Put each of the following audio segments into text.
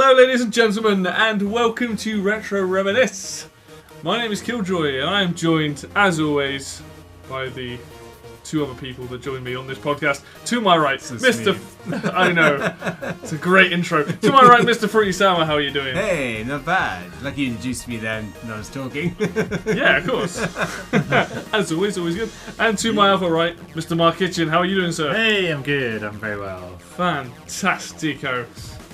Hello ladies and gentlemen, and welcome to Retro Reminisce. My name is Killjoy, and I am joined, as always, by the two other people that join me on this podcast. To my right, Mr. I know, it's a great intro. To my right, Mr. Fruity Sour, how are you doing? Hey, not bad. Like you introduced me then when I was talking. Yeah, of course. As always good. And to my other right, Mr. Mark Kitchen, how are you doing, sir? Hey, I'm good. I'm very well. Fantastico.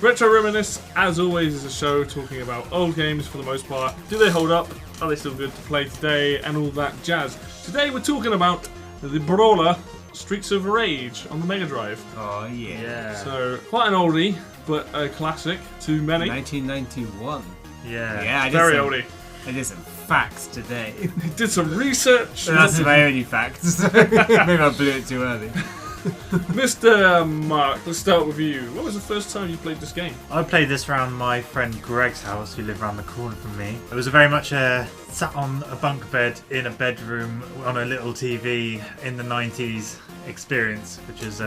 Retro Reminisce, as always, is a show talking about old games for the most part. Do they hold up? Are they still good to play today? And all that jazz. Today we're talking about the brawler Streets of Rage on the Mega Drive. Oh, yeah. So, quite an oldie, but a classic to many. 1991. Yeah. I Very oldie. I did some facts today. Did some research. That's my only facts. Maybe I blew it too early. Mr. Mark, let's start with you. When was the first time you played this game? I played this around my friend Greg's house, who lived around the corner from me. It was very much a sat on a bunk bed in a bedroom on a little TV in the 90s experience, which is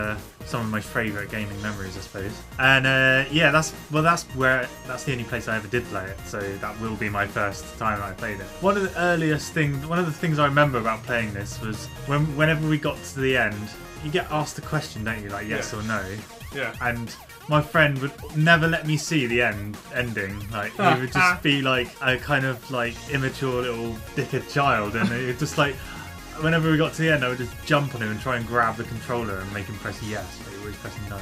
some of my favourite gaming memories, I suppose. And that's the only place I ever did play it, so that will be my first time I played it. One of the things I remember about playing this was whenever we got to the end, you get asked a question, don't you, like yes or no? Yeah. And my friend would never let me see the ending. Like he would just be like a kind of like immature little dickhead child, and it would just like whenever we got to the end, I would just jump on him and try and grab the controller and make him press yes, but he always pressed no.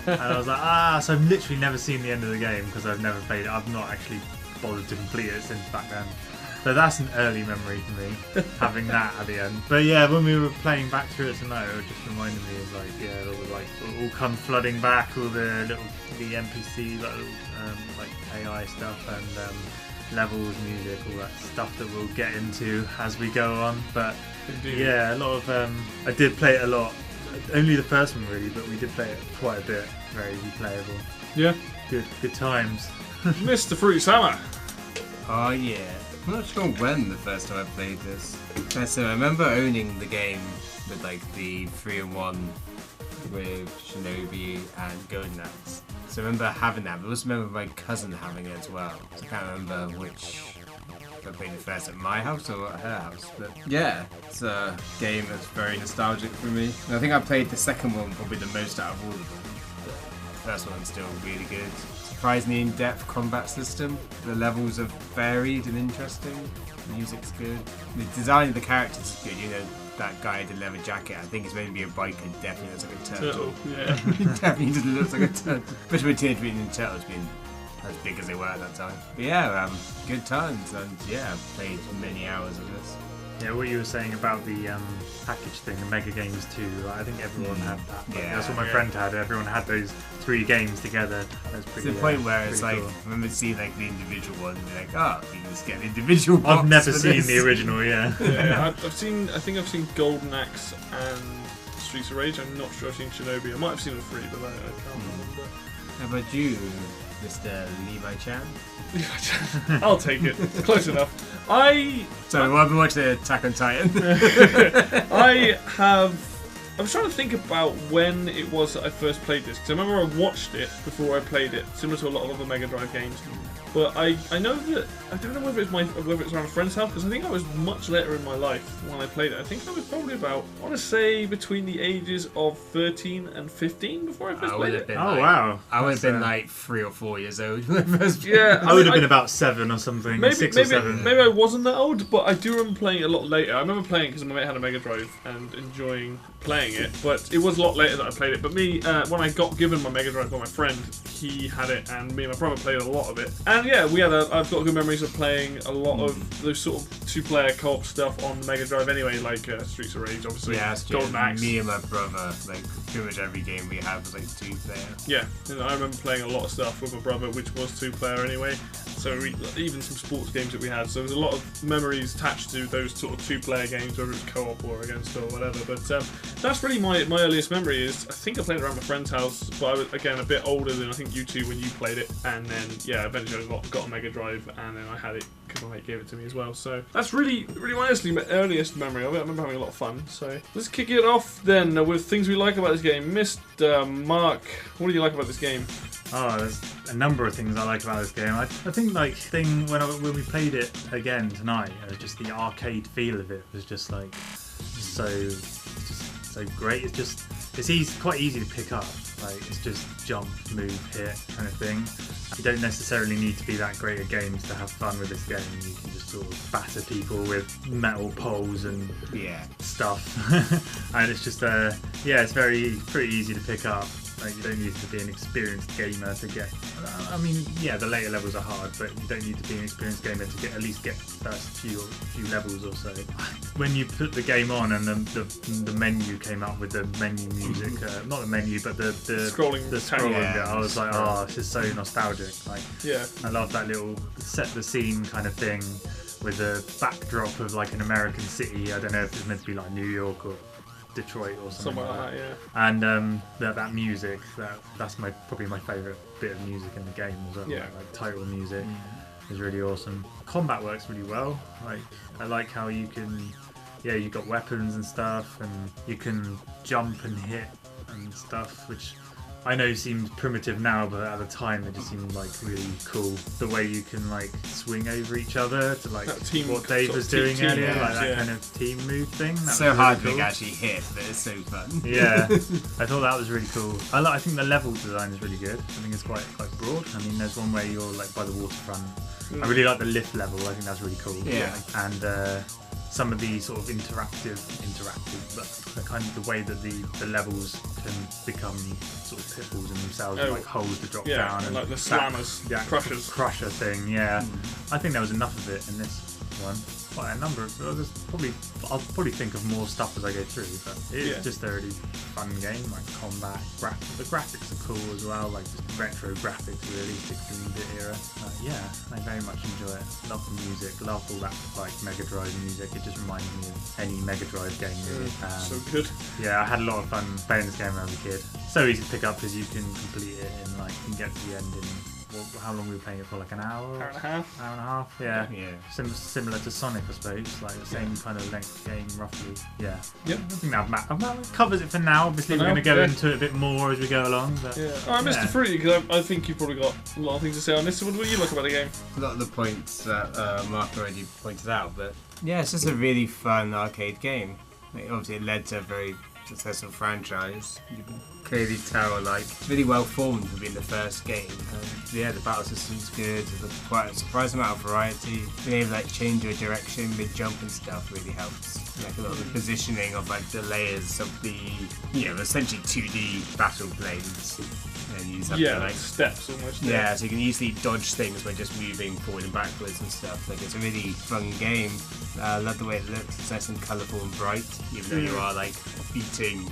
And I was like, so I've literally never seen the end of the game because I've never played it. I've not actually bothered to complete it since back then. So that's an early memory for me, having that at the end. But yeah, when we were playing back through it tonight, it just reminded me of like, it all come flooding back, all the NPC, like AI stuff and levels, music, all that stuff that we'll get into as we go on. But Indeed. Yeah, a lot of, I did play it a lot. Only the first one really, but we did play it quite a bit. Very replayable. Yeah. Good times. Mr. Fruity Sour. Oh, yeah. I'm not sure when the first time I played this. So I remember owning the game with like the 3-in-1 with Shinobi and Golden Axe. So I remember having that, but I also remember my cousin having it as well. So I can't remember which if I played it first at my house or at her house. But yeah, it's a game that's very nostalgic for me. And I think I played the second one probably the most out of all of them. The first one's still really good. Surprisingly in-depth combat system. The levels are varied and interesting. The music's good. The design of the characters is good. You know, that guy in the leather jacket, I think he's meant to be a biker, definitely looks like a turtle. Yeah. He definitely just looks like a turtle. Especially with Teenage Mutant Ninja Turtles being as big as they were at that time. But yeah, good times, and yeah, I've played many hours of this. Yeah, what you were saying about the package thing, the Mega Games too, I think everyone had that. Yeah, that's what my friend had. Everyone had those 3 games together. That's pretty, to the point where it's like, cool. I remember seeing like the individual ones and be like, you can just get an individual box. I've never for seen this. the original, yeah. Yeah, I think I've seen Golden Axe and Streets of Rage. I'm not sure I've seen Shinobi. I might have seen all 3, but I can't remember. How about you, Mr. Levi-chan? I'll take it. Close enough. So I've been watching Attack on Titan. I was trying to think about when it was that I first played this, because I remember I watched it before I played it, similar to a lot of other Mega Drive games. But I know that, I don't know whether it's around a friend's house, because I think I was much later in my life when I played it. I think I was probably about, I want to say, between the ages of 13 and 15 before I first played it. Wow. I would have been like 3 or 4 years old when I first played. Yeah, I would have been about 7 or something, maybe, 6 or 7. Maybe I wasn't that old, but I do remember playing it a lot later. I remember playing it because my mate had a Mega Drive and enjoying playing it, but it was a lot later that I played it. But me, when I got given my Mega Drive by my friend, he had it, and me and my brother played a lot of it. And yeah, I've got good memories of playing a lot of those sort of 2-player co-op stuff on the Mega Drive anyway, like Streets of Rage, obviously. Yeah, Golden Axe. Me and my brother, like pretty much every game we had was like 2-player. Yeah, and I remember playing a lot of stuff with my brother, which was 2-player anyway. So even some sports games that we had. So there's a lot of memories attached to those sort of 2-player games, whether it's co-op or against or whatever. But that's really my earliest memory. Is I think I played it around my friend's house, but I was again a bit older than I think you two when you played it. And then yeah, eventually I got a Mega Drive, and then I had it because my mate gave it to me as well. So that's really my earliest memory of it. I remember having a lot of fun. So let's kick it off then with things we like about this game. Mr. Mark, what do you like about this game? Oh, there's a number of things I like about this game. I think like when we played it again tonight, it was just the arcade feel of it was just like so great. It's quite easy to pick up. Like it's just jump, move, hit kind of thing. You don't necessarily need to be that great at games to have fun with this game. You can just sort of batter people with metal poles and stuff, and it's just it's pretty easy to pick up. Like you don't need to be an experienced gamer to get. I mean, the later levels are hard, but you don't need to be an experienced gamer to at least get the first few levels or so. When you put the game on and the menu came up with the menu music, not the menu, but the scrolling bit, I was like, this is so nostalgic. Like, I love that little set the scene kind of thing with the backdrop of like an American city. I don't know if it's meant to be like New York or Detroit or something like that, and that music, that's probably my favourite bit of music in the game as well. Like title music is really awesome. Combat works really well. Like I like how you can, you've got weapons and stuff, and you can jump and hit and stuff, which I know seems primitive now, but at the time it just seemed like really cool. The way you can like swing over each other to like what Dave was doing earlier, like that kind of team move thing. That so was hard really to cool. actually hit, but it's so fun. Yeah, I thought that was really cool. I think the level design is really good. I think it's quite broad. I mean, there's one where you're like by the waterfront. I really like the lift level. I think that's really cool. Yeah, and some of the sort of interactive, but the kind of the way that the levels can become sort of pitfalls in themselves, like holes to drop down, and like the slammers, crusher thing. I think there was enough of it in this one. Quite a number of. I'll probably think of more stuff as I go through, but it's just a really fun game. Like combat, the graphics are cool as well. Like just retro graphics, really 16-bit era. I very much enjoy it. Love the music. Love all that like Mega Drive music. It just reminds me of any Mega Drive game. Really. So good. Yeah, I had a lot of fun playing this game when I was a kid. So easy to pick up because you can complete it in like you can get to the end in. How long were we playing it for? Like an hour? Hour and a half. Hour and a half, yeah. Similar to Sonic, I suppose. Like the same kind of length game, roughly. Yeah. Yep. I think that covers it for now. Obviously, we're going to go into it a bit more as we go along. But, Alright, Mr. Fruity, because I think you've probably got a lot of things to say on this. So what do you like about the game? A lot of the points that Mark already pointed out, but it's just a really fun arcade game. Obviously, it led to a very successful franchise. You can clearly tell, like, really well formed for being the first game. The battle system's good. There's quite a surprising amount of variety. Being able to like change your direction mid jump and stuff really helps. Like a lot of the positioning of like the layers of the essentially 2D battle planes. And you just have to, like steps almost. So you can easily dodge things by just moving forward and backwards and stuff. Like it's a really fun game. I love the way it looks. It's nice and colourful and bright, even though you are like beating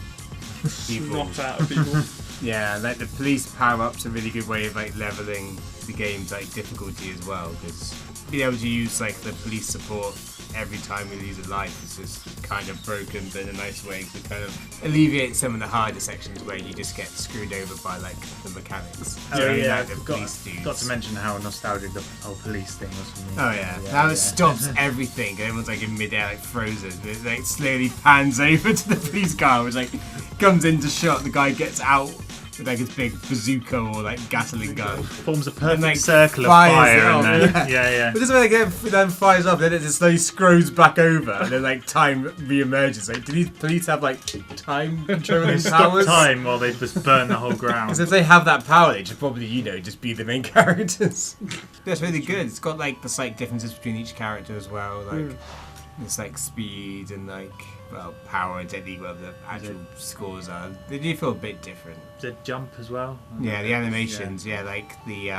people. Snot out of people. Like the police power-up's a really good way of like leveling the game's like difficulty as well, because being able to use like the police support every time you lose a life is just kind of broken, but in a nice way to kind of alleviate some of the harder sections where you just get screwed over by like the mechanics. I forgot to mention how nostalgic the whole police thing was for me. Now it stops everything. Everyone's like in midair, like frozen. It like slowly pans over to the police car, which like comes into shot. The guy gets out with like his big bazooka or like Gatling gun. Forms a perfect circle of fire. But just when it then fires up, then it just slowly scrolls back over, and then like time re-emerges. Like, do these police have like time controlling powers? Time while they just burn the whole ground. Because if they have that power, they should probably just be the main characters. That's really good. It's got like the slight differences between each character as well. Like it's like speed and like power and technique, where the actual scores are. They do feel a bit different. The jump as well. The animations. Like the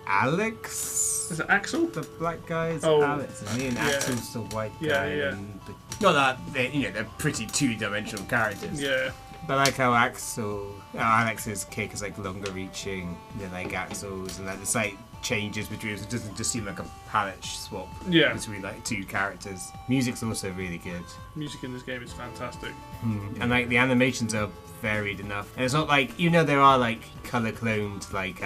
Alex. Is it Axel? The black guy is Alex, isn't he? And Axel's the white guy. And not that they're pretty two-dimensional characters. Yeah. But I like how Alex's kick is like longer reaching than like Axel's, and like it's like changes between it doesn't just seem like a palette swap between like two characters. Music's also really good. Music in this game is fantastic. And like the animations are varied enough. And it's not like, even though there are like color cloned like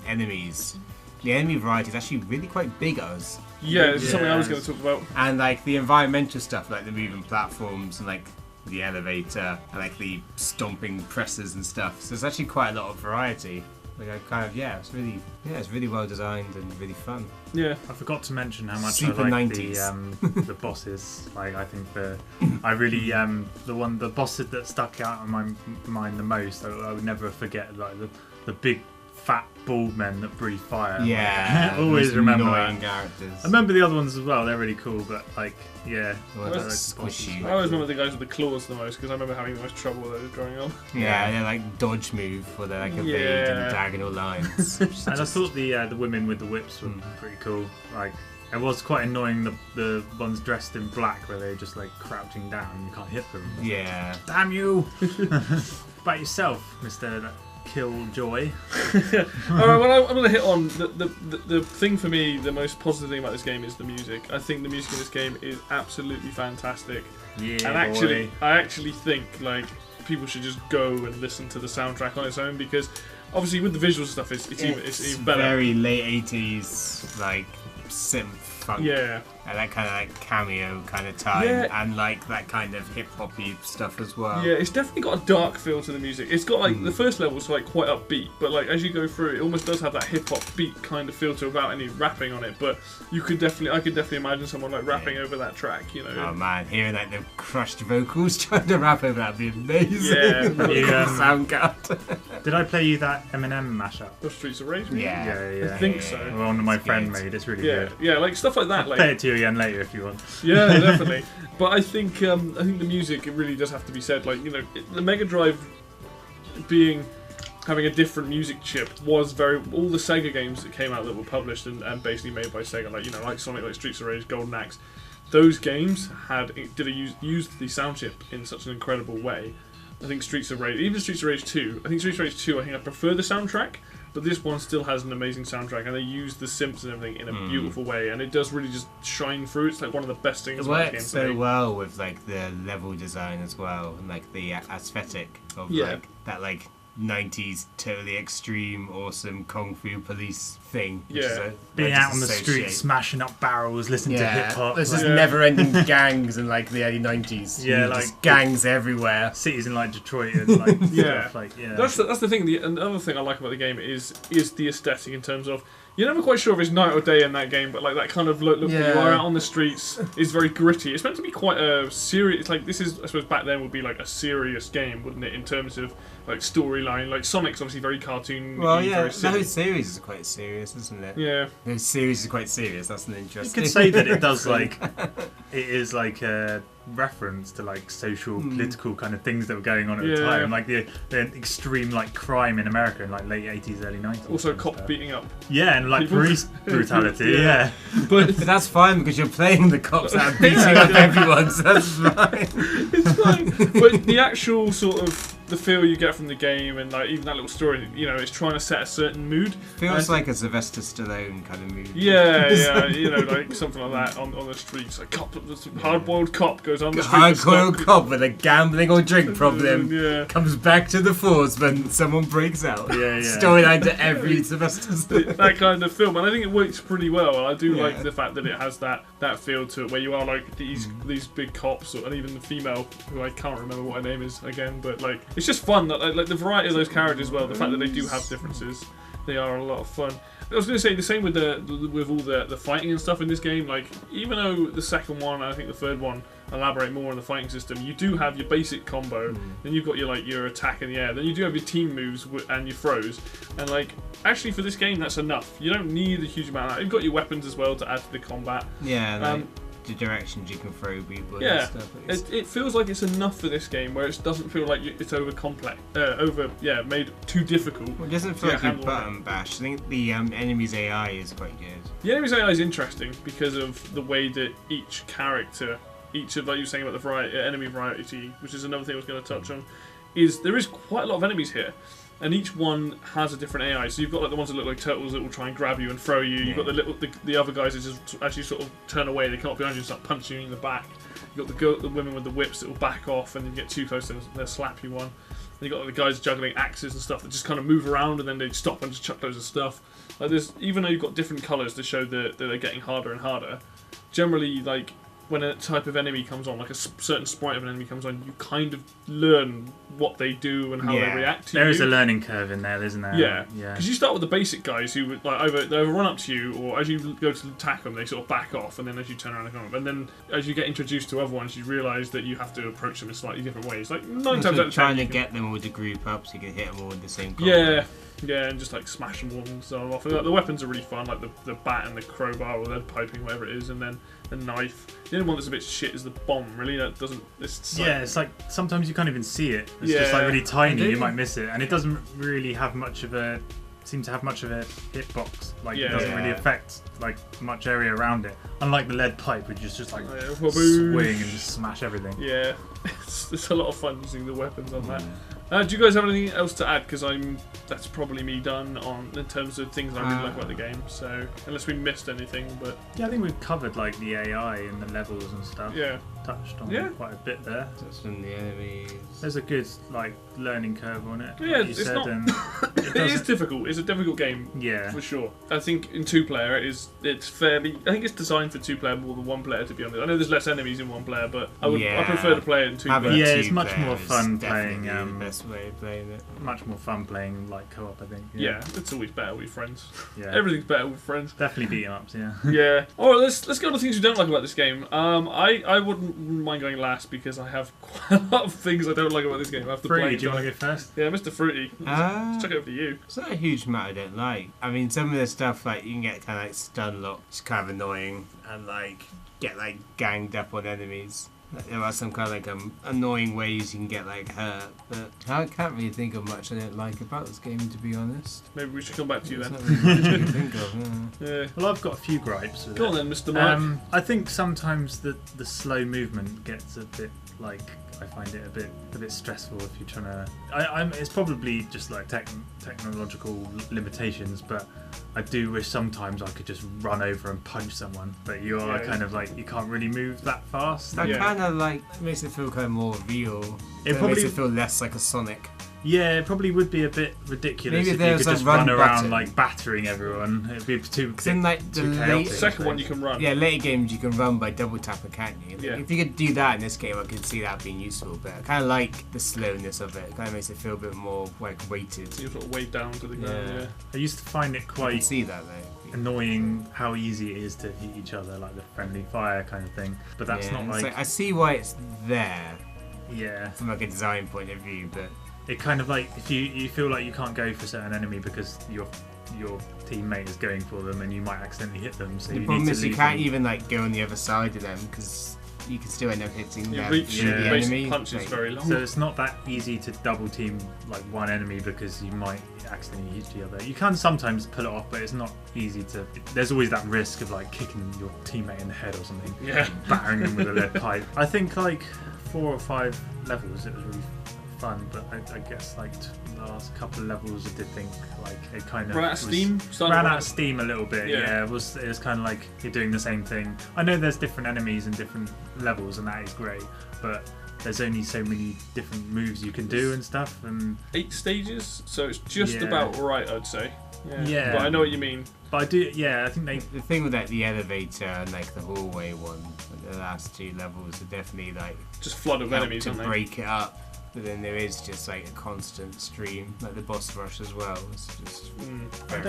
enemies, the enemy variety is actually really quite big as. It's something I was going to talk about. And like the environmental stuff, like the moving platforms and like the elevator and like the stomping presses and stuff. So there's actually quite a lot of variety. Like I kind of it's really well designed and really fun. Yeah. I forgot to mention how much Super I like 90s. the bosses. Like I think the boss that stuck out in my mind the most. I would never forget like the big fat bald men that breathe fire. Yeah, like, always remember annoying that. characters. I remember the other ones as well. They're really cool, but like Squishy. I always remember the guys with the claws the most because I remember having the most trouble with those growing up. Yeah, they're like dodge move where they like evade in diagonal lines. And I thought the women with the whips were pretty cool. Like it was quite annoying the ones dressed in black where they're just like crouching down and you can't hit them. Yeah. Damn you! About yourself, Mr. Killjoy. Alright, well I'm going to hit on the thing for me, the most positive thing about this game is the music. I think the music in this game is absolutely fantastic. Yeah, And boy. I actually think like people should just go and listen to the soundtrack on its own because obviously with the visual stuff it's even better. Very late 80s like synth funk. Yeah. And that kind of like cameo kind of time, and like that kind of hip hoppy stuff as well. Yeah, it's definitely got a dark feel to the music. It's got like the first level's like quite upbeat, but like as you go through, it almost does have that hip hop beat kind of feel to it without any rapping on it. But I could definitely imagine someone like rapping over that track. You know. Oh man, hearing like the crushed vocals trying to rap over that'd be amazing. Yeah. Sound card. Did I play you that Eminem mashup? The Streets of Rage. Yeah. I think so. Well, one of my friend good. made. It's really Yeah, good. yeah, like stuff like that. Like Play it to you again later if you want. yeah, definitely. But I think the music, it really does have to be said. Like, you know, the Mega Drive having a different music chip was all the Sega games that came out that were published and basically made by Sega, like, you know, like Sonic, like Streets of Rage, Golden Axe. Those games used the sound chip in such an incredible way. I think Streets of Rage 2, I prefer the soundtrack. But this one still has an amazing soundtrack, and they use the synths and everything in a beautiful way, and it does really just shine through. It's like one of the best things It about the game. works so well with like the level design as well, and like the aesthetic of like that like 90s totally extreme awesome kung fu police thing. Being out on the street, smashing up barrels, listening to hip hop. There's just never-ending gangs in like the early 90s. Yeah, like like gangs everywhere. Cities in like Detroit and like stuff. Like That's the thing. Another thing I like about the game is the aesthetic in terms of you're never quite sure if it's night or day in that game, but like that kind of look when you are out on the streets is very gritty. It's meant to be quite a serious. It's like this is, I suppose back then would be like a serious game, wouldn't it? In terms of like storyline, like Sonic's obviously very cartoon. Well, yeah, very the silly. whole series is quite serious, isn't it? Yeah. The series is quite serious. That's an you interesting. could say that it does like it is like a reference to like social political kind of things that were going on at the time, like the extreme like crime in America in like late 80s, early 90s. Also, cops beating up. Yeah, and like people. police brutality. yeah. But that's fine because you're playing the cops that are beating up everyone, so that's fine. It's fine. But the actual sort of the feel you get from the game and like even that little story, you know, it's trying to set a certain mood. Feels like a Sylvester Stallone kind of movie. Yeah, you know, like something like that on the streets. Like hard-boiled cop goes on the street. Hard-boiled cop with a gambling or drink problem comes back to the force when someone breaks out. Storyline to every Sylvester Stallone. That kind of film, and I think it works pretty well. I do like the fact that it has that feel to it, where you are like these big cops, and even the female, who I can't remember what her name is again, but like it's just fun that like the variety of those characters as well. The fact that they do have differences, they are a lot of fun. I was going to say the same with all the fighting and stuff in this game. Like even though the second one and I think the third one elaborate more on the fighting system, you do have your basic combo. Then you've got your attack in the air. Then you do have your team moves and your throws. And like actually for this game, that's enough. You don't need a huge amount of that. You've got your weapons as well to add to the combat. Yeah. Like the directions you can throw people and stuff. It feels like it's enough for this game, where it doesn't feel like it's over complex, made too difficult. Well, it doesn't feel like you button bash. I think the enemy's AI is quite good. The enemy's AI is interesting because of the way that each character, each of, like you were saying about the enemy variety, which is another thing I was going to touch on, is there is quite a lot of enemies here. And each one has a different AI. So you've got like the ones that look like turtles that will try and grab you and throw you. You've got the other guys that just actually sort of turn away. They come up behind you and start punching you in the back. You've got the women with the whips that will back off, and then you get too close and they'll slap you one. And you've got like, the guys juggling axes and stuff that just kind of move around, and then they stop and just chuck loads of stuff. Like even though you've got different colours to show that they're getting harder and harder, generally like when a type of enemy comes on, like a certain sprite of an enemy comes on, you kind of learn what they do and how they react to you. There is a learning curve in there, isn't there? Yeah, yeah. Because you start with the basic guys who would like either run up to you, or as you go to attack them, they sort of back off, and then as you turn around, they come up. And then as you get introduced to other ones, you realise that you have to approach them in slightly different ways. Like 9 times out of 10, trying to get them all to group up so you can hit them all with the same combo. Yeah, and just like smash them all and so off. And, like, the weapons are really fun, like the bat and the crowbar or lead piping, whatever it is, and then the knife. The only one that's a bit shit is the bomb. Really, that doesn't. It's like, it's like sometimes you can't even see it. It's just like really tiny. You might miss it, and it doesn't really have much of a. Seem to have much of a hitbox. Like it doesn't really affect like much area around it. Unlike the lead pipe, which is just like swing and just smash everything. Yeah, it's a lot of fun using the weapons on that. Do you guys have anything else to add? Because that's probably me done in terms of things I really like about the game. So unless we missed anything, but yeah, I think we've covered like the AI and the levels and stuff. Yeah, touched on quite a bit there. Touched on the enemies. There's a good like learning curve on it. Yeah, like it's not. It is difficult. It's a difficult game. Yeah, for sure. I think in 2-player it's fairly. I think it's designed for 2-player more than 1-player. To be honest, I know there's less enemies in 1-player, but I prefer to play it in 2-player. Yeah, it's much more fun playing. Best way of playing it. Much more fun playing like co-op, I think. Yeah, it's always better with friends. Yeah, everything's better with friends. Definitely beat 'em ups. Yeah. Yeah. All right, let's go on to things we don't like about this game. I wouldn't mind going last because I have quite a lot of things I don't like about this game. I have to Fruity, do you want to go first? Yeah, Mr. Fruity. Let's chuck it over to you. It's not a huge amount I don't like. I mean, some of the stuff like you can get kind of like stun locked, it's kind of annoying, and like get like ganged up on enemies. Like, there are some kind of like annoying ways you can get like hurt, but I can't really think of much I don't like about this game, to be honest. Maybe we should come back to you then. Not really much I can think of. Yeah. Well, I've got a few gripes with it. Go on then, Mr. Mike. I think sometimes the slow movement gets a bit like. I find it a bit stressful if you're trying to. It's probably just like technological limitations, but I do wish sometimes I could just run over and punch someone. But you are kind of like you can't really move that fast. That kind of like makes it feel kind of more real. It makes it feel less like a Sonic. Yeah, it probably would be a bit ridiculous if you could just run around button. like battering everyone. It'd be too. In like the second one, you can run. Yeah, later games you can run by double tapping, can't you? Yeah. If you could do that in this game, I could see that being useful. But I kind of like the slowness of it. It kind of makes it feel a bit more like weighted. So you sort of weighed down to the ground. Yeah. I used to find it I quite can see that though. Annoying how easy it is to hit each other, like the friendly fire kind of thing. But that's not like. I see why it's there. Yeah. From like a design point of view, but. It kind of like if you feel like you can't go for a certain enemy because your teammate is going for them and you might accidentally hit them. So the problem is you can't even like go on the other side of them because you can still end up hitting them. The enemy. Punch is very long. So it's not that easy to double team like one enemy because you might accidentally hit the other. You can sometimes pull it off, but it's not easy to. There's always that risk of like kicking your teammate in the head or something. Yeah. Battering them with a lead pipe. I think like 4 or 5 levels it was really fun, but I guess like the last couple of levels I did think like it kind of ran out of steam. Ran out of steam a little bit. Yeah, it was kind of like you're doing the same thing. I know there's different enemies and different levels, and that is great, but there's only so many different moves you can do and stuff. And 8 stages, so it's just about right, I'd say. Yeah, but I know what you mean. But I do. Yeah, I think the thing with like the elevator and like the hallway one, the last 2 levels are definitely like just flood of enemies to break it up. But then there is just like a constant stream, like the boss rush as well. It's just I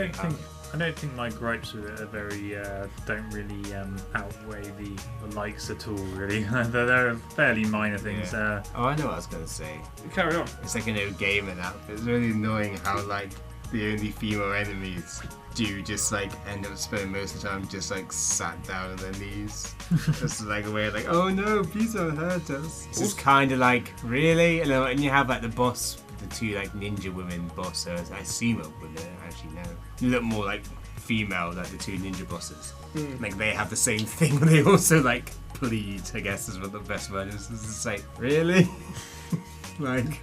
don't think my gripes with it are very don't really outweigh the likes at all. Really, they're fairly minor things. Yeah. I know what I was gonna say. Carry on. It's like a no gamer now. But it's really annoying how like the only female enemies do just like end up spending most of the time just like sat down on their knees. Just like a way of like, oh no, please don't hurt us. It's just kind of like, really? And then when you have like the boss, the 2 like ninja women bosses, I assume it would actually no. They look more like female, like the 2 ninja bosses. Like they have the same thing, but they also like plead, I guess is what the best word is. It's just like, really? Like,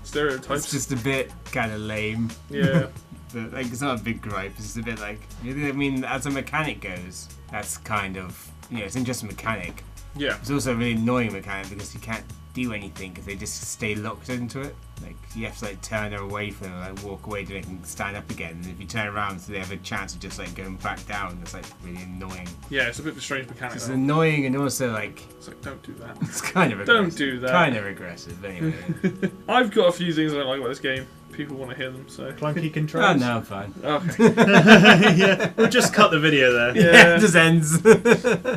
stereotypes. It's just a bit kind of lame. Yeah. But like, it's not a big gripe. It's just a bit like, I mean, as a mechanic goes, that's kind of, it's just a mechanic. Yeah. It's also a really annoying mechanic because you can't do anything because they just stay locked into it. Like you have to like turn her away from them, like walk away to make them stand up again. And if you turn around, so they have a chance of just like going back down. It's like really annoying. Yeah, it's a bit of a strange mechanic. It's annoying and also like it's like don't do that. It's kind of aggressive. Don't do that. Kind of aggressive, anyway. I've got a few things I don't like about this game. People want to hear them, so Clunky controls. Oh no, I'm fine. okay. Yeah, we'll just cut the video there. Yeah. It just ends.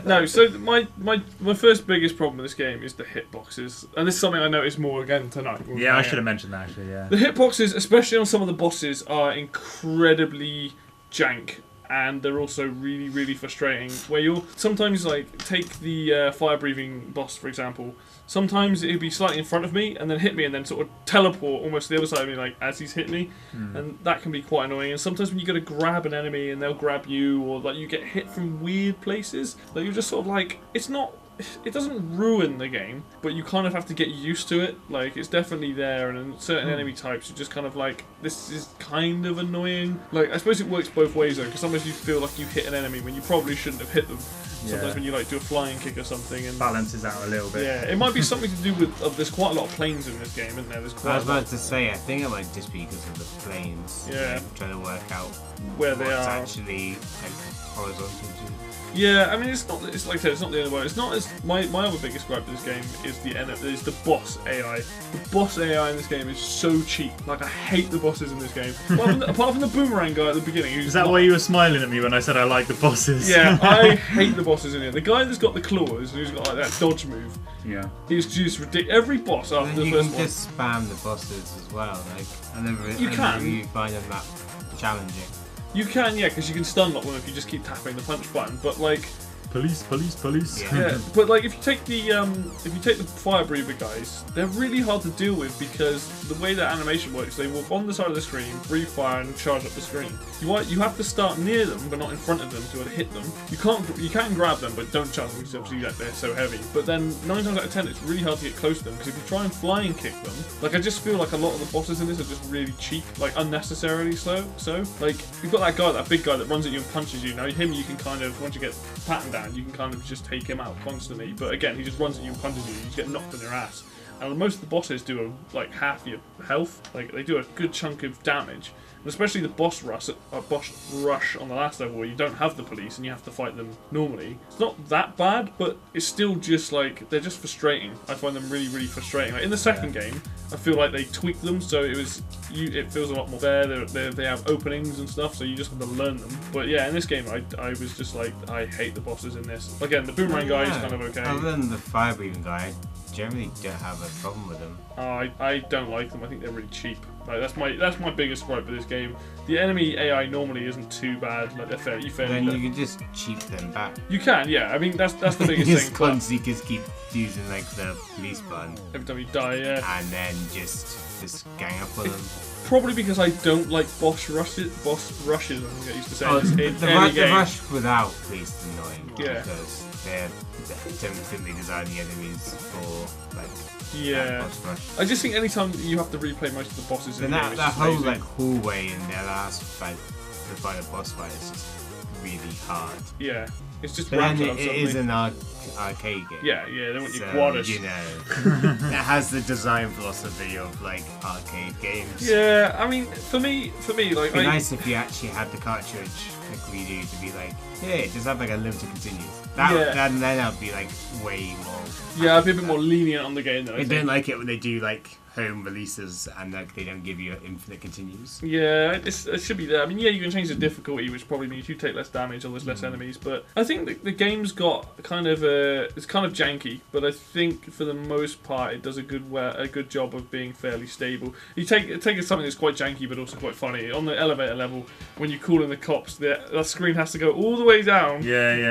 No, so my first biggest problem with this game is the hitboxes, and this is something I noticed more again tonight. Yeah, I should have mentioned that actually. Yeah. The hitboxes, especially on some of the bosses, are incredibly jank. And they're also really, really frustrating. Where you'll sometimes like take the fire-breathing boss, for example. Sometimes it'll be slightly in front of me and then hit me and then sort of teleport almost to the other side of me, like as he's hit me, and that can be quite annoying. And sometimes when you go to grab an enemy and they'll grab you, or like you get hit from weird places, like you're just sort of like it doesn't ruin the game, but you kind of have to get used to it. Like, it's definitely there, and in certain enemy types, you're just kind of like, this is kind of annoying. Like, I suppose it works both ways, though, because sometimes you feel like you hit an enemy when you probably shouldn't have hit them. Sometimes when you, like, do a flying kick or something. And balances out a little bit. Yeah, it might be something to do with, there's quite a lot of planes in this game, isn't there? There's quite I was about to say, I think it might just be because of the planes. Yeah. I'm trying to work out where they what's are. actually like horizontal to. Yeah, I mean, it's not. It's like I said, it's not the only one. It's not as my other biggest gripe with this game is the boss AI. The boss AI in this game is so cheap. Like, I hate the bosses in this game. Apart from the boomerang guy at the beginning. Is that why you were smiling at me when I said I like the bosses? Yeah, I hate the bosses in here. The guy that's got the claws and who's got like that dodge move. Yeah. He's just ridiculous. Every boss after the You first can one. just spam the bosses as well. Like I never can. really find them that challenging. You can, yeah, because you can stun lock them if you just keep tapping the punch button. But like. Police. Yeah, but like if you take the fire breather guys, they're really hard to deal with because the way that animation works, they walk on the side of the screen, breathe fire, and charge up the screen. You have to start near them, but not in front of them to hit them. You can grab them, but don't charge them because obviously they're so heavy. But then 9 times out of 10, it's really hard to get close to them because if you try and flying kick them, like I just feel like a lot of the bosses in this are just really cheap, like unnecessarily slow. So like you've got that big guy that runs at you and punches you. Now him, you can kind of once you get patterned down, you can kind of just take him out constantly. But again, he just runs at you and punches you. You just get knocked on your ass. And most of the bosses do like half your health. Like they do a good chunk of damage. And especially the boss rush on the last level where you don't have the police and you have to fight them normally. It's not that bad, but it's still just like they're just frustrating. I find them really, really frustrating. Like in the second game, I feel like they tweaked them so it feels a lot more fair. They have openings and stuff, so you just have to learn them. But yeah, in this game, I was just like, I hate the bosses in this. Again, the boomerang guy is kind of okay. Other than the fire breathing guy, I generally don't have a problem with them. I don't like them. I think they're really cheap. Like that's my biggest gripe with this game. The enemy AI normally isn't too bad. Like they're fairly. Then you can just cheat them back. You can, yeah. I mean that's the biggest just thing. constantly just keep using like the police button. Every time you die, yeah. And then just gang up on them. Probably because I don't like boss rushes. I think I used to say the rush without police is annoying. Yeah. Because they don't simply design the enemies for like. Yeah. I just think anytime you have to replay most of the bosses in the game, that whole like hallway in their last fight, the final boss fight is just really hard. Yeah. It's just but then it is an arcade game. Yeah, they want so, your quads. You know, it has the design philosophy of like arcade games. Yeah, I mean, for me, like, it'd be nice if you actually had the cartridge like we do to be like, yeah, just have like a limited continues. Then I'd be like way more. Yeah, I'd be a bit more lenient on the game. I don't like it when they do like home releases and like they don't give you infinite continues. Yeah, it should be there. I mean, yeah, you can change the difficulty, which probably means you take less damage or there's less enemies. But I think the game's got kind of it's kind of janky, but I think for the most part it does a good job of being fairly stable. You take something that's quite janky but also quite funny. On the elevator level, when you call in the cops, the screen has to go all the way down,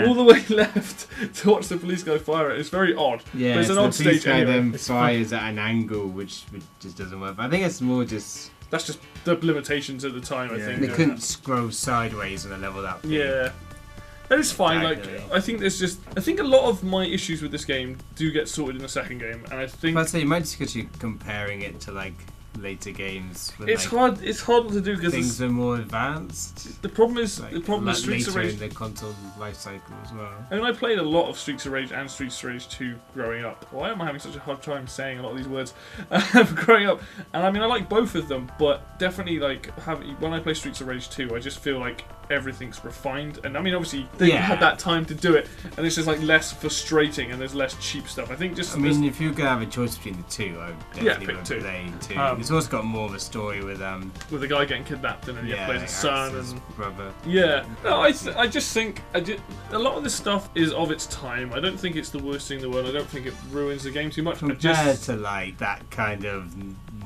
all the way left to watch the police guy fire it. It's very odd. Yeah, but it's an odd stage guy anyway. then fires at an angle which just doesn't work. I think it's more just that's just the limitations at the time. I think they couldn't scroll sideways on a level that big. Yeah. And it's fine. Like I think a lot of my issues with this game do get sorted in the second game, and I think I'd say you might just because you're comparing it to like later games. When, It's hard. It's hard to do because things are more advanced. the problem is Streets of later Rage. in the console life cycle as well. I mean, I played a lot of Streets of Rage and Streets of Rage 2 growing up. Why am I having such a hard time saying a lot of these words? Growing up, and I mean, I like both of them, but definitely when I play Streets of Rage 2, I just feel like everything's refined, and I mean, obviously they had that time to do it, and it's just like less frustrating and there's less cheap stuff. I think just. I mean, if you're gonna have a choice between the two, I would definitely pick two. Play 2. It's also got more of a story with the guy getting kidnapped and then he plays his son and brother. Yeah, no, I just think a lot of this stuff is of its time. I don't think it's the worst thing in the world. I don't think it ruins the game too much. Compared to like that kind of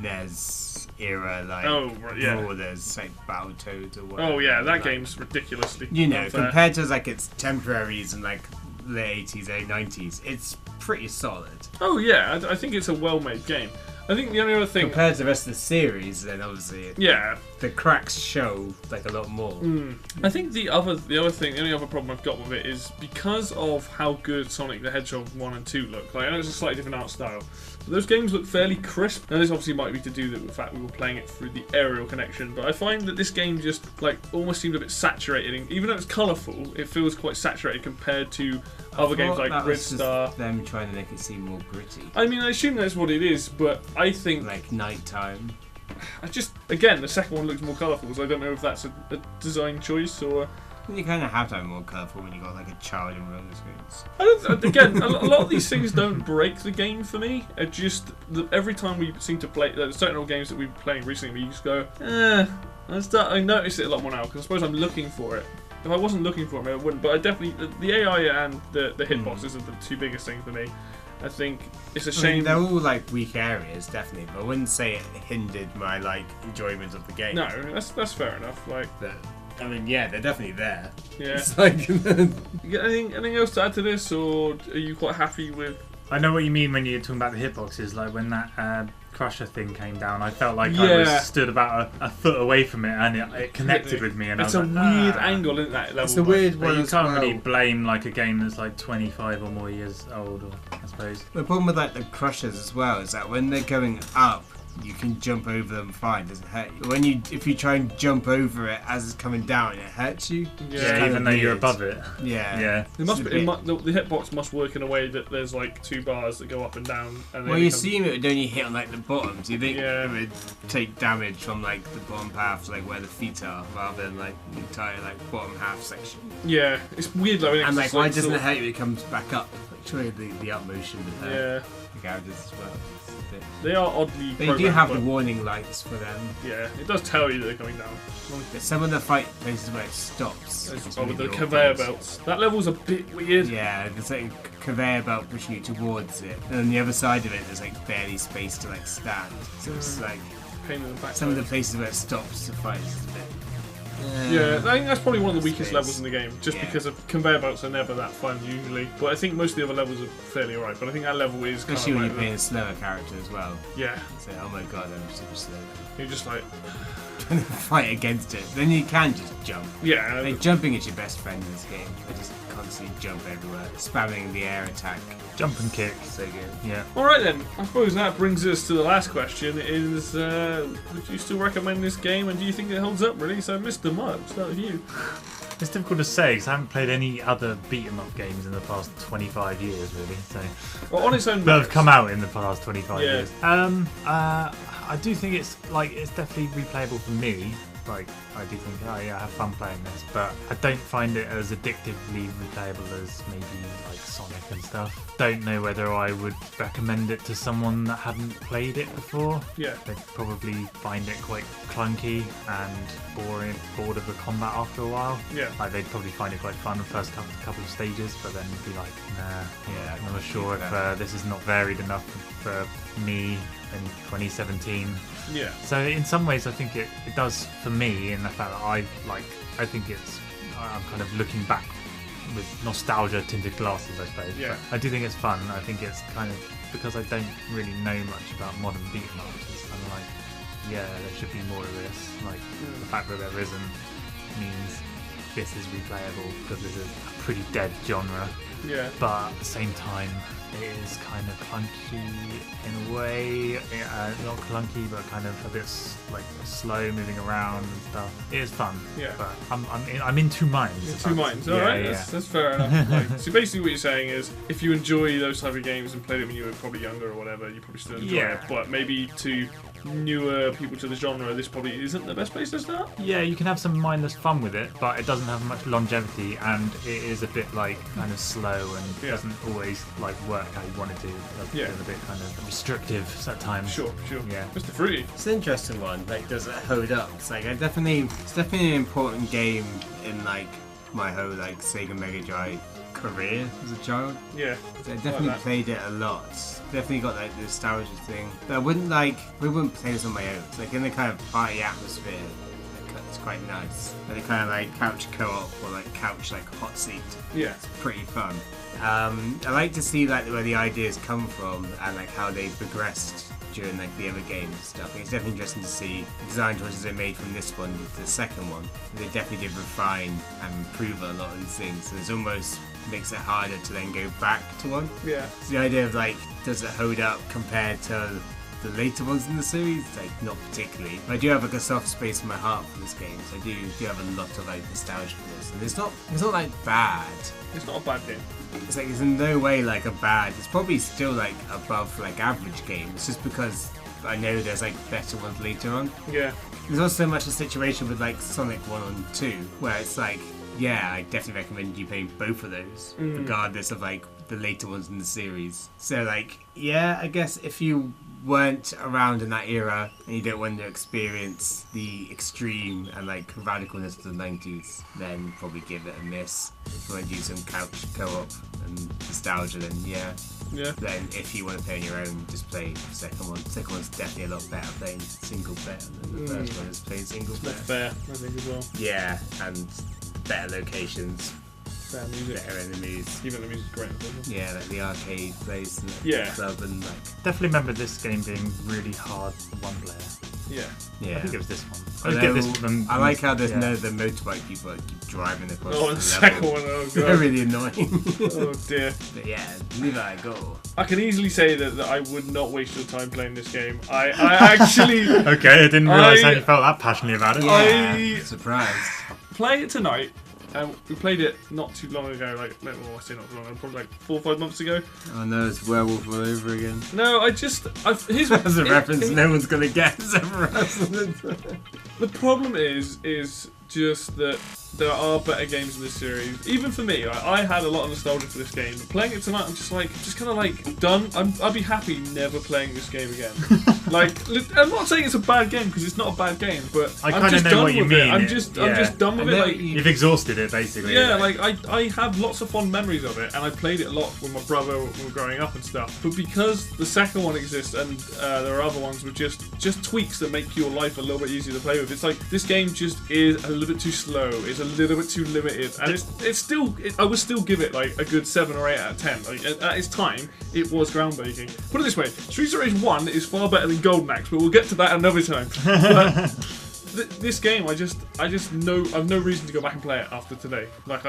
NES era, like brawlers, like Battletoads or whatever. Oh yeah, that game's ridiculously. Compared to like its temporaries and like the 80s, early 90s, it's pretty solid. Oh yeah, I think it's a well-made game. I think the only other thing compared to the rest of the series, then obviously the cracks show like a lot more. I think the only other problem I've got with it is because of how good Sonic the Hedgehog 1 and 2 look. Like, I know it's a slightly different art style, but those games look fairly crisp. Now this obviously might be to do with the fact we were playing it through the aerial connection, but I find that this game just like almost seemed a bit saturated. Even though it's colourful, it feels quite saturated compared to other games like Grid Star. Them trying to make it seem more gritty. I mean, I assume that's what it is, but I think like nighttime. Again, the second one looks more colourful, so I don't know if that's a design choice or. You kind of have to have more colourful when you got like a child in roller skates. Again, a lot of these things don't break the game for me. It just every time we seem to play certain old games that we've been playing recently, we just go, I notice it a lot more now because I suppose I'm looking for it. If I wasn't looking for it, maybe I wouldn't. But I definitely the AI and the hitboxes are the two biggest things for me. I think it's a shame. They're all like weak areas, definitely, but I wouldn't say it hindered my like enjoyment of the game. No, that's fair enough. Like, I mean, yeah, they're definitely there. Yeah. It's like, anything else to add to this, or are you quite happy with? I know what you mean when you're talking about the hitboxes. Like when that crusher thing came down, I felt like I was stood about a foot away from it, and it connected with me. And it's I was weird angle, isn't that level? It's a weird one. You can't really blame like a game that's like 25 or more years old, I suppose. The problem with like the crushers as well is that when they're going up, you can jump over them fine, doesn't hurt you. If you try and jump over it as it's coming down, it hurts you. Yeah, even though you're above it. Yeah. It must be, the hitbox must work in a way that there's like two bars that go up and down. And well, you assume it would only hit on like the bottom, so you think it would take damage from like the bottom half, like where the feet are, rather than like the entire like bottom half section. Yeah, it's weird though. And like, why doesn't it hurt you when it comes back up? Like, surely the up motion would hurt the characters as well. They are oddly. They do have the warning lights for them. Yeah, it does tell you that they're coming down. But some of the fight places where it stops. With the conveyor belts. That level's a bit weird. Yeah, there's like a conveyor belt pushing you towards it, and on the other side of it, there's like barely space to like stand. So it's like pain in the back. Some of the places where it stops to fight is a bit. Yeah, I think that's probably one of the weakest levels in the game, just because of conveyor belts are never that fun usually. But I think most of the other levels are fairly alright. But I think that level is especially when you're playing a slower character as well. Yeah. So, oh my god, I'm super slow. You're just like trying to fight against it. Then you can just jump. Yeah. Like jumping is your best friend in this game. I just constantly jump everywhere, spamming the air attack. Jump and kick. So good. Yeah. Alright then, I suppose that brings us to the last question is, would you still recommend this game and do you think it holds up really? So Mr. Mark, start with you. It's difficult to say because I haven't played any other beat-em-up games in the past 25 years really. So well, on its own that have come out in the past 25 years. I do think it's definitely replayable for me. Like, I do think, I have fun playing this, but I don't find it as addictively replayable as maybe like Sonic and stuff. Don't know whether I would recommend it to someone that hadn't played it before. Yeah. They'd probably find it quite clunky and bored of the combat after a while. Yeah. Like, they'd probably find it quite fun the first couple of stages, but then be like, nah, I'm not sure if this is not varied enough for me in 2017. Yeah. So in some ways, I think it does for me in the fact that I'm kind of looking back with nostalgia tinted glasses, I suppose. Yeah. But I do think it's fun. I think it's kind of because I don't really know much about modern beat 'em ups. It's kind of like, yeah, there should be more of this. Like the fact that there isn't means this is replayable because this is a pretty dead genre. Yeah. But at the same time, it is kind of clunky in a way. Not clunky, but kind of a bit like slow, moving around and stuff. It is fun. Yeah. But I'm in two minds. In two minds. All right. That's fair enough. Like, so basically, what you're saying is, if you enjoy those type of games and played it when you were probably younger or whatever, you probably still enjoy it. But maybe to newer people to the genre, this probably isn't the best place to start. Yeah, you can have some mindless fun with it, but it doesn't have much longevity, and it is a bit like kind of slow and doesn't always like work how you want it to. It's a bit kind of restrictive at times. Sure. Yeah. Mr. Fruity. It's an interesting one. Like, does it hold up? It's like it's definitely an important game in like my whole like Sega Mega Drive career as a child. Yeah. So I definitely played it a lot. Definitely got like the nostalgia thing. But we wouldn't play this on my own. It's like in the kind of party atmosphere. It's quite nice. And the kind of like couch co-op or like couch like hot seat. Yeah. It's pretty fun. I like to see like where the ideas come from and like how they progressed during like the other games and stuff. It's definitely interesting to see the design choices they made from this one to the second one. They definitely did refine and improve a lot of these things. So it almost makes it harder to then go back to one. Yeah. So the idea of like, does it hold up compared to the later ones in the series? Like, not particularly. I do have like a soft space in my heart for this game. So I do have a lot of like nostalgia for this. And it's not like bad. It's not a bad game. It's like, it's in no way like a bad. It's probably still like above like average game. It's just because I know there's like better ones later on. Yeah. There's also much a situation with like Sonic 1 and 2 where it's like, yeah, I definitely recommend you playing both of those, regardless of like the later ones in the series. So like, yeah, I guess if you weren't around in that era and you don't want to experience the extreme and like radicalness of the 90s, then probably give it a miss. If you want to do some couch co-op and nostalgia, then yeah. Then if you want to play on your own, just play the second one. The second one's definitely a lot better playing single player than the first one is playing single player. That's fair, I think, as well. Yeah, and better locations, Better music. better enemies. Even the music's great, isn't it? Yeah, like the arcade place and the Yeah. club and like. Definitely remember this game being really hard for one player. Yeah. Yeah. I think it was this one. Although, I like how there's no the motorbike people that keep driving across Oh, the the second level. one, oh They're god. really annoying. Oh dear. But yeah, leave that go. I can easily say that I would not waste your time playing this game. I actually Okay, I didn't realise how you felt that passionately about it. I- Surprised. play it tonight. We played it not too long ago, like, well, I say not too long ago, probably like 4 or 5 months ago. Oh no, it's werewolf all over again. No, here's That's a reference no one's gonna get. The problem is just that there are better games in this series. Even for me, I had a lot of nostalgia for this game. But playing it tonight, I'm just kind of like done. I'd be happy never playing this game again. Like, I'm not saying it's a bad game because it's not a bad game, but I'm just know done what you with mean. it. I'm just done with it. Like, You've exhausted it, basically. yeah, like I have lots of fond memories of it, and I played it a lot with my brother when we were growing up and stuff. But because the second one exists and there are other ones with just tweaks that make your life a little bit easier to play with, it's like this game just is a little bit too slow. It's a little bit too limited, and I would still give it like a good 7 or 8 out of 10. Like at its time, it was groundbreaking. Put it this way: Streets of Rage 1 is far better than Golden Axe, but we'll get to that another time. But this game, I just know I've no reason to go back and play it after today. Like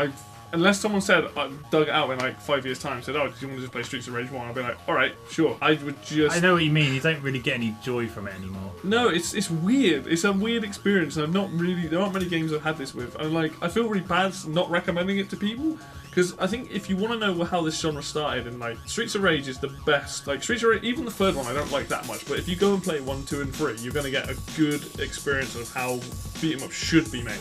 unless someone said I dug it out in like 5 years' time, said, "Oh, do you want to just play Streets of Rage 1?" I'd be like, "All right, sure." I would just. I know what you mean. You don't really get any joy from it anymore. No, it's weird. It's a weird experience. There aren't many games I've had this with. I feel really bad not recommending it to people. Because I think if you want to know how this genre started, and like Streets of Rage is the best. Like Streets of Rage, even the third one I don't like that much. But if you go and play 1, 2, and 3, you're going to get a good experience of how beat 'em up should be made.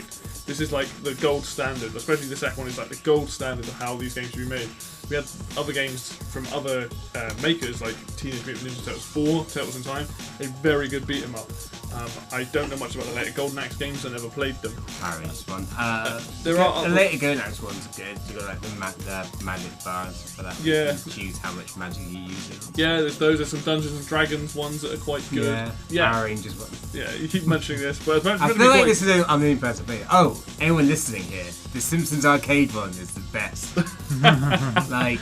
This is like the gold standard, especially the second one is like the gold standard of how these games should be made. We had other games from other makers like Teenage Mutant Ninja Turtles 4, Turtles in Time, a very good beat 'em up. I don't know much about the later Golden Axe games. I never played them. Paris one. There are the later Golden Axe ones are good. You got like the magic bars for that. Yeah. You can choose how much magic you use it. Yeah, there's those. There's some Dungeons and Dragons ones that are quite good. Yeah. Power Rangers one. Yeah, you keep mentioning this, but I feel like this is I'm the only person playing. Oh, anyone listening here? The Simpsons arcade one is the best. Like,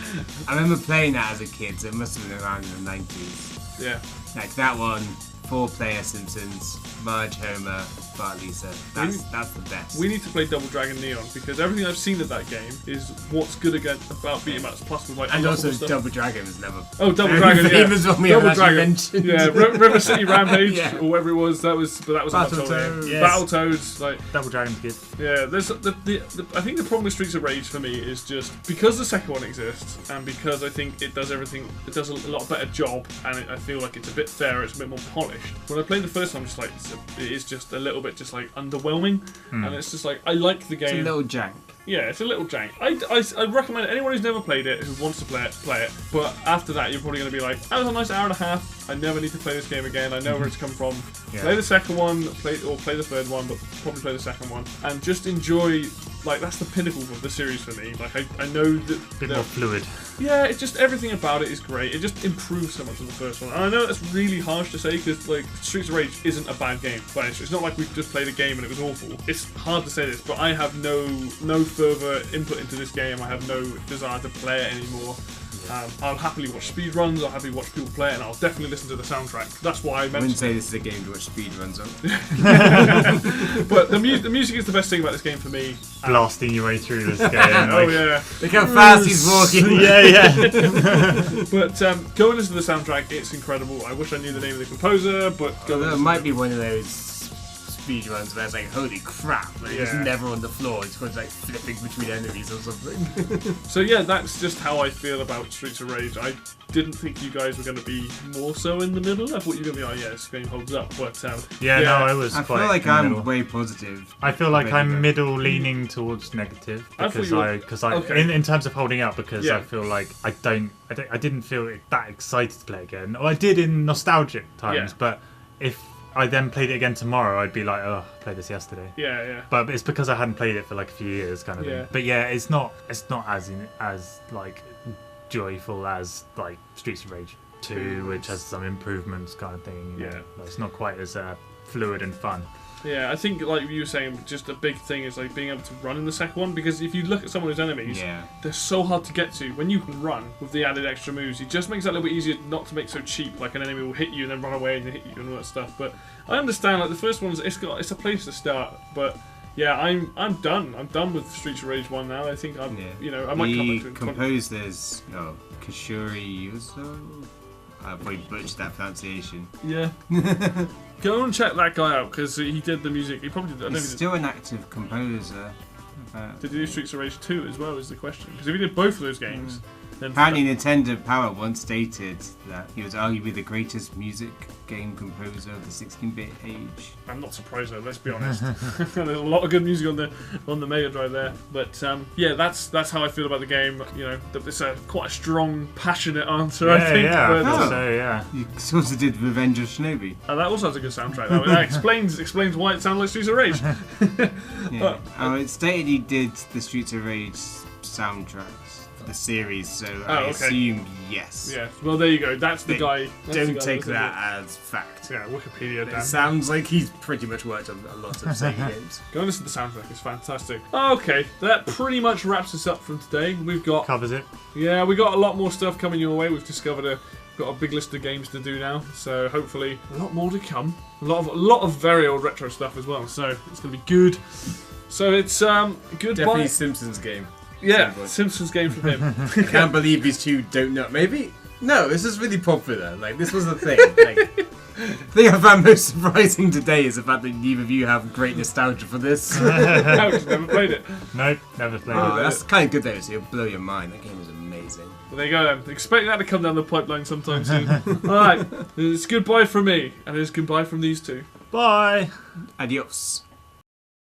I remember playing that as a kid, so it must have been around in the 90s. Yeah. Like that one, 4-player Simpsons, Marge, Homer, Bart, Lisa. That's the best. We need to play Double Dragon Neon because everything I've seen of that game is what's good about beat 'em ups. Plus with like and also stuff. Double Dragon was never. Oh, Double Dragon, yeah. Famous one we Double haven't actually mentioned. Yeah, River City Rampage Yeah. or whatever it was. That was a much older game. Battletoads. Yes. Battletoads, like. Double Dragon's good. Yeah, there's I think the problem with Streets of Rage for me is just because the second one exists and because I think it does everything, it does a lot better job, and I feel like it's a bit fairer, it's a bit more polished. When I played the first time, I'm just like it is just a little bit just like underwhelming, and it's just like I like the game. It's a little jank. Yeah, it's a little jank. I recommend anyone who's never played it, who wants to play it. But after that, you're probably going to be like, that was a nice hour and a half. I never need to play this game again. I know where it's come from. Yeah. Play the second one, play the third one, but probably play the second one. And just enjoy, like, that's the pinnacle of the series for me. Like, I know that... A bit more fluid. Yeah, it's just, everything about it is great. It just improves so much on the first one. And I know that's really harsh to say, because, like, Streets of Rage isn't a bad game. But it's not like we've just played a game and it was awful. It's hard to say this, but I have no further input into this game. I have no desire to play it anymore. I'll happily watch speedruns, I'll happily watch people play it, and I'll definitely listen to the soundtrack. That's why I mentioned I wouldn't say this is a game to watch speedruns on. But the music is the best thing about this game for me. Blasting your way through this game. Oh yeah. Look how fast he's walking. yeah. But go and listen to the soundtrack, it's incredible. I wish I knew the name of the composer, but go and It listen might to be one of those speedruns where it's like, holy crap, like, it's Yeah. never on the floor, it's going like flipping between enemies or something. So yeah, that's just how I feel about Streets of Rage. I didn't think you guys were going to be more so in the middle. I thought you were going to be like, yeah, this game holds up. But Yeah, no, I was I quite feel like in the I'm middle. way positive. I feel like I'm Maybe. middle leaning towards negative I thought because you were- okay. in terms of holding up, because Yeah. I feel like I didn't feel that excited to play again. Oh, I did in nostalgic times, Yeah. but if I then played it again tomorrow, I'd be like, oh, I played this yesterday. yeah. But it's because I hadn't played it for like a few years, kind of Yeah. thing. But yeah, it's not as like joyful as like Streets of Rage 2, which has some improvements, kind of thing. You know? Yeah. It's not quite as fluid and fun. Yeah, I think like you were saying, just a big thing is like being able to run in the second one, because if you look at some of those enemies, Yeah. they're so hard to get to. When you can run with the added extra moves, it just makes that a little bit easier not to make so cheap. Like an enemy will hit you and then run away and then hit you and all that stuff. But I understand, like the first one's it's a place to start. But yeah, I'm done. I'm done with Streets of Rage 1 now. I think I might come back to The it. composer's Kashuri Yuzo. I probably butchered that pronunciation. Yeah. Go and check that guy out, because he did the music. He probably did. I don't He's think he still an active composer. did he do Streets of Rage 2 as well, is the question. Because if he did both of those games, then Apparently, Nintendo Power once stated that he was arguably the greatest music game composer of the 16-bit age. I'm not surprised though. Let's be honest. There's a lot of good music on the Mega Drive there. But yeah, that's how I feel about the game. You know, it's quite a strong, passionate answer. I think. Yeah, But, Oh. so yeah. You sort of did Revenge of Shinobi. that also has a good soundtrack. That explains why it sounds like Streets of Rage. Yeah. It stated he did the Streets of Rage soundtracks for the series, so I okay. assume yes. Yeah. Well, there you go. That's the They guy. That's the Don't guy take that that as fact. Yeah, Wikipedia. It Dan. sounds like he's pretty much worked on a lot of Sega games. Go and listen to the soundtrack. It's fantastic. Okay, that pretty much wraps us up from today. We've got Covers it. Yeah, we got a lot more stuff coming your way. We've discovered got a big list of games to do now, so hopefully a lot more to come. A lot of very old retro stuff as well. So it's gonna be good. So it's goodbye. Definitely Simpsons game. Yeah, Soundboard. Simpsons game from him. I can't believe these two don't know. Maybe no, this is really popular. Like this was the thing. Like, the thing I found most surprising today is the fact that neither of you have great nostalgia for this. No, just never played it. Nope, never played Oh, it. that's kind of good though. So it'll blow your mind. That game was amazing. Well, there you go then. Expect that to come down the pipeline sometime soon. Alright, it's goodbye from me, and it's goodbye from these two. Bye. Adios.